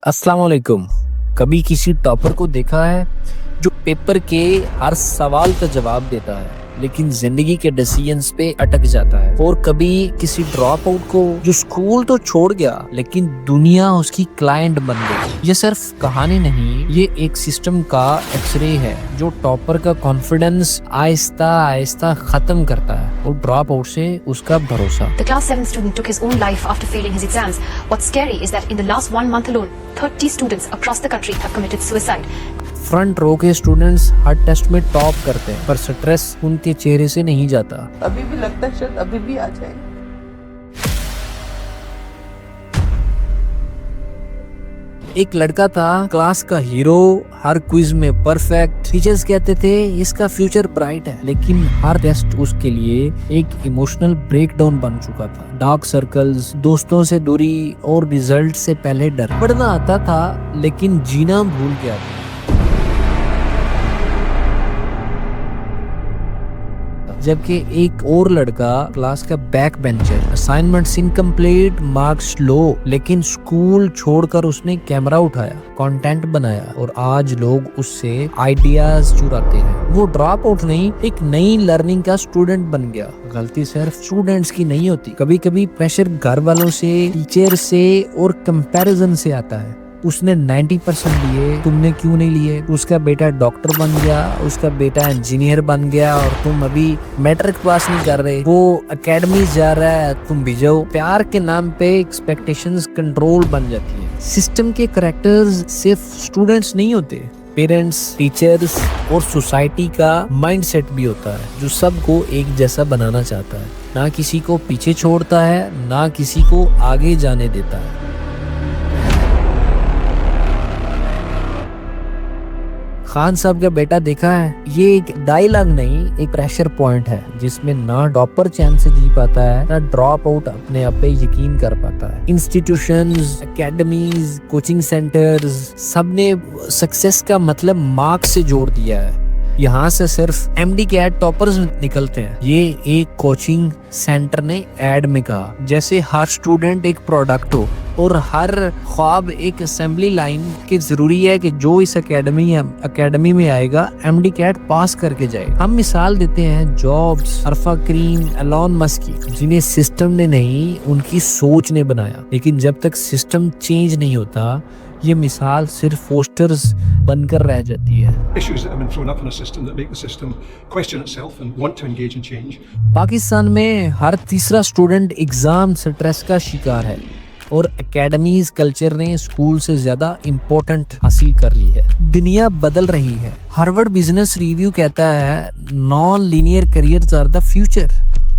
अस्सलाम वालेकुम। कभी किसी टॉपर को देखा है जो पेपर के हर सवाल का जवाब देता है लेकिन जिंदगी के डिसीजंस पे अटक जाता है? और कभी किसी ड्रॉप आउट को जो स्कूल तो छोड़ गया लेकिन दुनिया उसकी क्लाइंट बन गई? ये सिर्फ कहानी नहीं, ये एक सिस्टम का एक्सरे है जो टॉपर का कॉन्फिडेंस आहिस्ता आहिस्ता खत्म करता है और ड्रॉप आउट से उसका भरोसा। The class 7 student took his own life after failing his exams. What's scary is that in the last 1 month alone, 30 students across the country have committed suicide. Front row के students हर test में top करते हैं पर stress उनके चेहरे से नहीं जाता। अभी भी लगता है शायद अभी भी आ जाए। एक लड़का था क्लास का हीरो, हर क्विज में परफेक्ट। टीचर्स कहते थे इसका फ्यूचर ब्राइट है, लेकिन हर टेस्ट उसके लिए एक इमोशनल ब्रेकडाउन बन चुका था। डार्क सर्कल्स, दोस्तों से दूरी और रिजल्ट से पहले डर। पढ़ना आता था लेकिन जीना भूल गया था। जबकि एक और लड़का क्लास का backbencher, assignments incomplete, marks low, लेकिन स्कूल छोड़कर उसने कैमरा उठाया, कंटेंट बनाया और आज लोग उससे आइडियाज चुराते हैं। वो ड्रॉप आउट नहीं, एक नई लर्निंग का स्टूडेंट बन गया। गलती सिर्फ स्टूडेंट्स की नहीं होती, कभी कभी प्रेशर घर वालों से, टीचर से और कंपैरिजन से आता है। उसने 90% लिए, तुमने क्यों नहीं लिए? उसका बेटा डॉक्टर बन गया, उसका बेटा इंजीनियर बन गया और तुम अभी मैट्रिक पास नहीं कर रहे। वो एकेडमी जा रहा है, तुम भी जाओ। प्यार के नाम पे एक्सपेक्टेशंस कंट्रोल बन जाती है। सिस्टम के कैरेक्टर्स सिर्फ स्टूडेंट्स नहीं होते, पेरेंट्स, टीचर्स और सोसाइटी का माइंडसेट भी होता है जो सबको एक जैसा बनाना चाहता है। ना किसी को पीछे छोड़ता है, ना किसी को आगे जाने देता है। खान साहब का बेटा देखा है? ये एक डायलॉग नहीं, एक प्रेशर पॉइंट है जिसमें ना टॉपर चैन से जी पाता है, ना ड्रॉप आउट अपने आप पे यकीन कर पाता है। इंस्टीट्यूशंस, एकेडमीज, कोचिंग सेंटर्स, सबने सक्सेस का मतलब मार्क्स से जोड़ दिया है। यहाँ से सिर्फ एमडी कैट टॉपर्स निकलते हैं। ये एक कोचिंग सेंटर ने एड में कहा, जैसे हर स्टूडेंट एक प्रोडक्ट हो और हर ख्वाब एक असेंबली लाइन की जरूरी है कि जो इस एकेडमी में आएगा एमडी कैट पास करके जाए। हम मिसाल देते हैं जॉब्स, अरफा करीम, एलॉन मस्क की, जिन्हें सिस्टम ने नहीं उनकी सोच ने बनाया। लेकिन जब तक सिस्टम चेंज नहीं होता, ये मिसाल सिर्फ पोस्टर्स बनकर रह जाती है। Issues that have been thrown up in a system that make the system question itself and want to engage in change. Pakistan में हर तीसरा स्टूडेंट एग्जाम स्ट्रेस का शिकार है और एकेडमीज कल्चर ने स्कूल से ज्यादा इम्पोर्टेंट हासिल कर ली है। दुनिया बदल रही है। हार्वर्ड बिजनेस रिव्यू कहता है non linear careers are the future,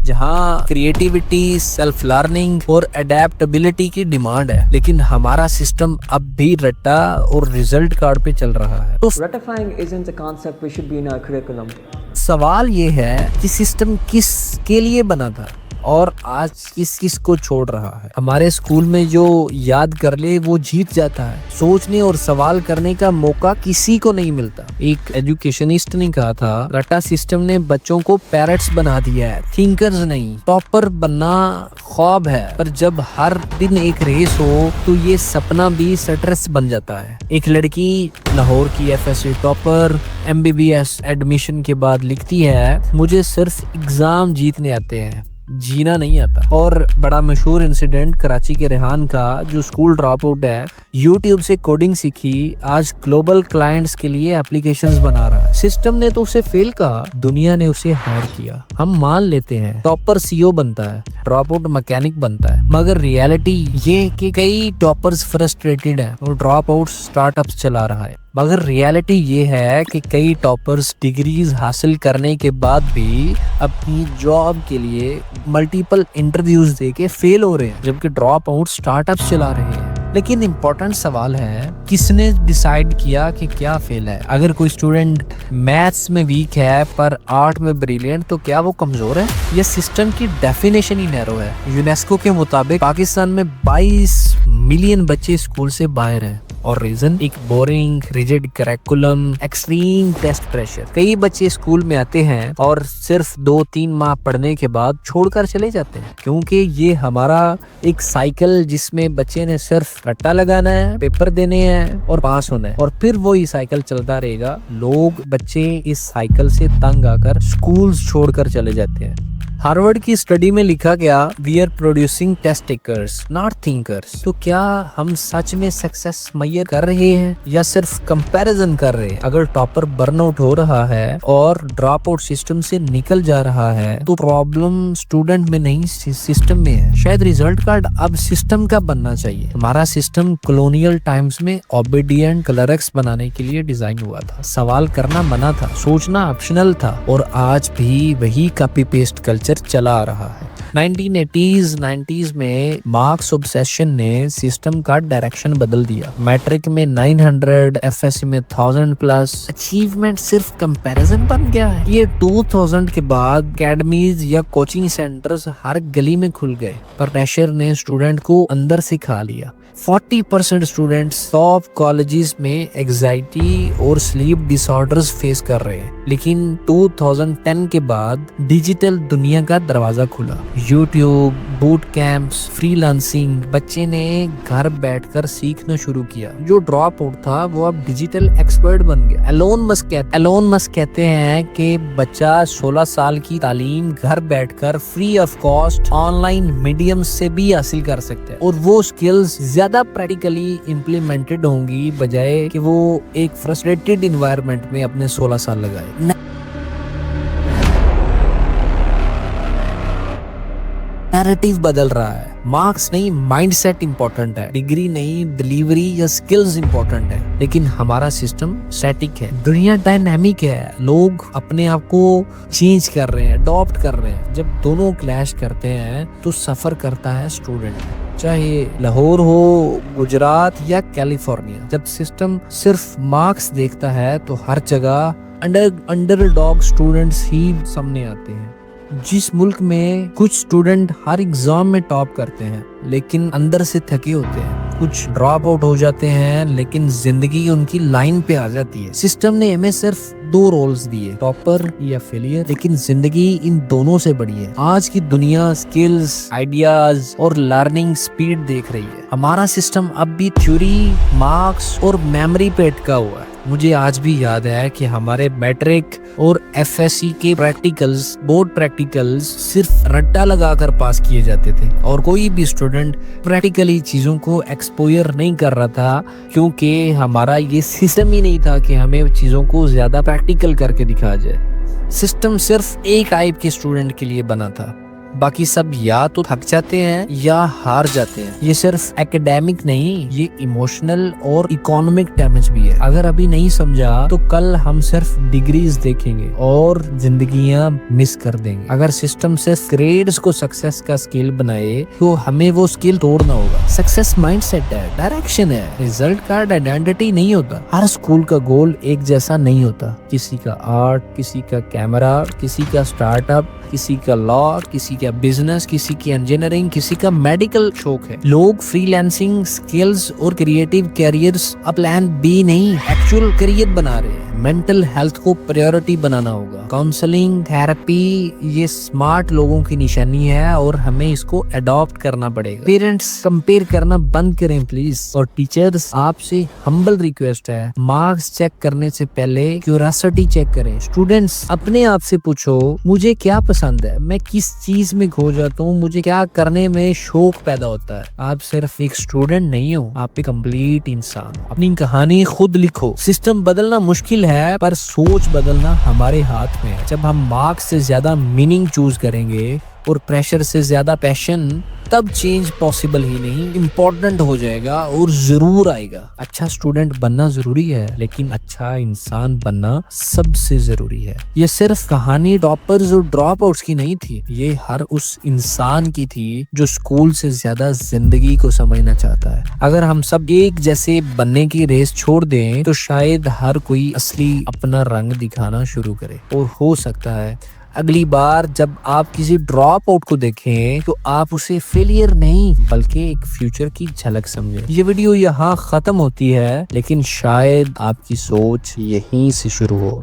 जहाँ क्रिएटिविटी, सेल्फ लर्निंग और एडेप्टेबिलिटी की डिमांड है। लेकिन हमारा सिस्टम अब भी रट्टा और रिजल्ट कार्ड पे चल रहा है। तो Ratifying isn't a concept which should be in our curriculum. सवाल ये है कि सिस्टम किस के लिए बना था और आज किस किस को छोड़ रहा है। हमारे स्कूल में जो याद कर ले वो जीत जाता है। सोचने और सवाल करने का मौका किसी को नहीं मिलता। एक एजुकेशनिस्ट ने कहा था, रट्टा सिस्टम ने बच्चों को पैरट्स बना दिया है, थिंकर्स नहीं। टॉपर बनना ख्वाब है, पर जब हर दिन एक रेस हो तो ये सपना भी स्ट्रेस बन जाता है। एक लड़की लाहौर की एफएससी टॉपर एमबीबीएस एडमिशन के बाद लिखती है, मुझे सिर्फ एग्जाम जीतने आते हैं, जीना नहीं आता। और बड़ा मशहूर इंसिडेंट कराची के रेहान का, जो स्कूल ड्रॉप आउट है, यूट्यूब से कोडिंग सीखी, आज ग्लोबल क्लाइंट्स के लिए एप्लीकेशंस बना रहा है। सिस्टम ने तो उसे फेल कहा, दुनिया ने उसे हायर किया। हम मान लेते हैं टॉपर सीईओ बनता है, ड्रॉप आउट मैकेनिक बनता है, मगर रियलिटी ये कि कई टॉपर्स फ्रस्ट्रेटेड हैं और ड्रॉप आउट स्टार्टअप्स चला रहा है। मगर रियलिटी ये है कि कई टॉपर्स डिग्रीज हासिल करने के बाद भी अपनी जॉब के लिए मल्टीपल इंटरव्यूज देके फेल हो रहे हैं, जबकि ड्रॉप आउट स्टार्टअप्स चला रहे हैं। लेकिन इम्पोर्टेंट सवाल है, किसने डिसाइड किया कि क्या फेल है? अगर कोई स्टूडेंट मैथ्स में वीक है पर आर्ट में ब्रिलियंट, तो क्या वो कमजोर है? ये सिस्टम की डेफिनेशन ही नैरो है। यूनेस्को के मुताबिक पाकिस्तान में 22 मिलियन बच्चे स्कूल से बाहर हैं और रीजन एक boring, rigid curriculum, extreme test pressure. कई बच्चे स्कूल में आते हैं और सिर्फ 2-3 माह पढ़ने के बाद छोड़कर चले जाते हैं, क्योंकि ये हमारा एक साइकिल जिसमें बच्चे ने सिर्फ सिर्फ रट्टा लगाना है, पेपर देने हैं और पास होना है, और फिर वो साइकिल चलता रहेगा। लोग बच्चे इस साइकिल से तंग आकर स्कूल छोड़कर चले जाते हैं। हार्वर्ड की स्टडी में लिखा गया, we are producing test takers not thinkers. तो क्या हम सच में सक्सेस मैयर कर रहे हैं या सिर्फ कंपैरिजन कर रहे हैं? अगर टॉपर बर्नआउट हो रहा है और ड्रॉप आउट सिस्टम से निकल जा रहा है तो प्रॉब्लम स्टूडेंट में नहीं सिस्टम में है। शायद रिजल्ट कार्ड अब सिस्टम का बनना चाहिए। हमारा सिस्टम कॉलोनियल टाइम्स में ओबीडिएंट क्लर्क्स बनाने के लिए डिजाइन हुआ था। सवाल करना मना था, सोचना ऑप्शनल था, और आज भी वही कॉपी पेस्ट कल्चर चला आ रहा है। 1980s 90s में मार्क्स ऑब्सेशन ने सिस्टम का डायरेक्शन बदल दिया। मैट्रिक में 900, एफएससी में 1000 प्लस। अचीवमेंट सिर्फ कंपैरिजन बन गया है। ये 2000 के बाद अकेडमीज या कोचिंग सेंटर्स हर गली में खुल गए, पर प्रेशर ने स्टूडेंट को अंदर से खा लिया। 40% स्टूडेंट्स टॉप कॉलेजेस में एंजाइटी और स्लीप डिसऑर्डर्स फेस कर रहे हैं। लेकिन 2010 के बाद डिजिटल दुनिया का दरवाजा खुला। यूट्यूब, बूट कैंप्स, फ्रीलांसिंग, बच्चे ने घर बैठकर सीखना शुरू किया। जो ड्रॉप आउट था वो अब डिजिटल एक्सपर्ट बन गया। एलोन मस्क कहते हैं कि बच्चा 16 साल की तालीम घर बैठकर free of cost online medium से भी हासिल कर सकते हैं, और वो स्किल्स ज्यादा प्रैक्टिकली इम्प्लीमेंटेड होंगी बजाय कि वो एक फ्रस्ट्रेटेड इन्वायरमेंट में अपने 16 साल लगाए। नैरेटिव बदल रहा है। मार्क्स नहीं, माइंडसेट इंपॉर्टेंट है। डिग्री नहीं, डिलीवरी या स्किल्स इंपॉर्टेंट है। लेकिन हमारा सिस्टम स्टैटिक है। दुनिया डायनामिक है। लोग अपने आप को चेंज कर रहे हैं, अडॉप्ट कर रहे हैं। जब दोनों क्लैश करते हैं तो सफर करता है स्टूडेंट, चाहे लाहौर हो, गुजरात या कैलिफोर्निया। जब सिस्टम सिर्फ मार्क्स देखता है तो हर जगह अंडरडॉग स्टूडेंट्स ही सामने आते हैं। जिस मुल्क में कुछ स्टूडेंट हर एग्जाम में टॉप करते हैं लेकिन अंदर से थके होते हैं, कुछ ड्रॉप आउट हो जाते हैं लेकिन जिंदगी उनकी लाइन पे आ जाती है। सिस्टम ने हमें सिर्फ 2 रोल्स दिए, टॉपर या फेलियर, लेकिन जिंदगी इन दोनों से बड़ी है। आज की दुनिया स्किल्स, आइडियाज और लर्निंग स्पीड देख रही है। हमारा सिस्टम अब भी थ्योरी, मार्क्स और मेमोरी पे अटका हुआ है। मुझे आज भी याद है कि हमारे मैट्रिक और एफएससी के प्रैक्टिकल्स, बोर्ड प्रैक्टिकल्स सिर्फ रट्टा लगाकर पास किए जाते थे, और कोई भी स्टूडेंट प्रैक्टिकली चीजों को एक्सपोजर नहीं कर रहा था, क्योंकि हमारा ये सिस्टम ही नहीं था कि हमें चीजों को ज्यादा प्रैक्टिकल करके दिखाया जाए। सिस्टम सिर्फ एक टाइप के स्टूडेंट के लिए बना था, बाकी सब या तो थक जाते हैं या हार जाते हैं। ये सिर्फ एकेडमिक नहीं, ये इमोशनल और इकोनॉमिक डैमेज भी है। अगर अभी नहीं समझा तो कल हम सिर्फ डिग्रीज देखेंगे और जिंदगियां मिस कर देंगे। अगर सिस्टम सिर्फ ग्रेड्स को सक्सेस का स्किल बनाए तो हमें वो स्किल तोड़ना होगा। सक्सेस माइंडसेट है, डायरेक्शन है, रिजल्ट कार्ड आइडेंटिटी नहीं होता। हर स्कूल का गोल एक जैसा नहीं होता। किसी का आर्ट, किसी का कैमरा, किसी का स्टार्टअप, किसी का लॉ, किसी का बिजनेस, किसी की इंजीनियरिंग, किसी का मेडिकल शौक है। लोग फ्रीलांसिंग, स्किल्स और क्रिएटिव कैरियर्स अब प्लान बी नहीं, एक्चुअल करियर बना रहे हैं। मेंटल हेल्थ को प्रायोरिटी बनाना होगा। काउंसलिंग, थेरेपी, ये स्मार्ट लोगों की निशानी है और हमें इसको अडॉप्ट करना पड़ेगा। पेरेंट्स कंपेयर करना बंद करें प्लीज, और टीचर्स आपसे हम्बल रिक्वेस्ट है, मार्क्स चेक करने से पहले क्यूरियोसिटी चेक करें। स्टूडेंट्स अपने आप से पूछो, मुझे क्या पसंद है, मैं किस चीज में खो जाता हूँ, मुझे क्या करने में शौक पैदा होता है। आप सिर्फ एक स्टूडेंट नहीं हो, आप एक कंप्लीट इंसान। अपनी कहानी खुद लिखो। सिस्टम बदलना मुश्किल है पर सोच बदलना हमारे हाथ में है। जब हम मार्क्स से ज्यादा मीनिंग चूज करेंगे और प्रेशर से ज्यादा पैशन, तब चेंज पॉसिबल ही नहीं, इम्पोर्टेंट हो जाएगा और जरूर आएगा। अच्छा स्टूडेंट बनना जरूरी है, लेकिन अच्छा इंसान बनना सबसे जरूरी है। ये सिर्फ कहानी टॉपर्स और ड्रॉप आउट्स की नहीं थी, ये हर उस इंसान की थी जो स्कूल से ज्यादा जिंदगी को समझना चाहता है। अगर हम सब एक जैसे बनने की रेस छोड़ दें तो शायद हर कोई असली अपना रंग दिखाना शुरू करे, और हो सकता है अगली बार जब आप किसी ड्रॉप आउट को देखें तो आप उसे फेलियर नहीं बल्कि एक फ्यूचर की झलक समझें। ये वीडियो यहाँ खत्म होती है, लेकिन शायद आपकी सोच यहीं से शुरू हो।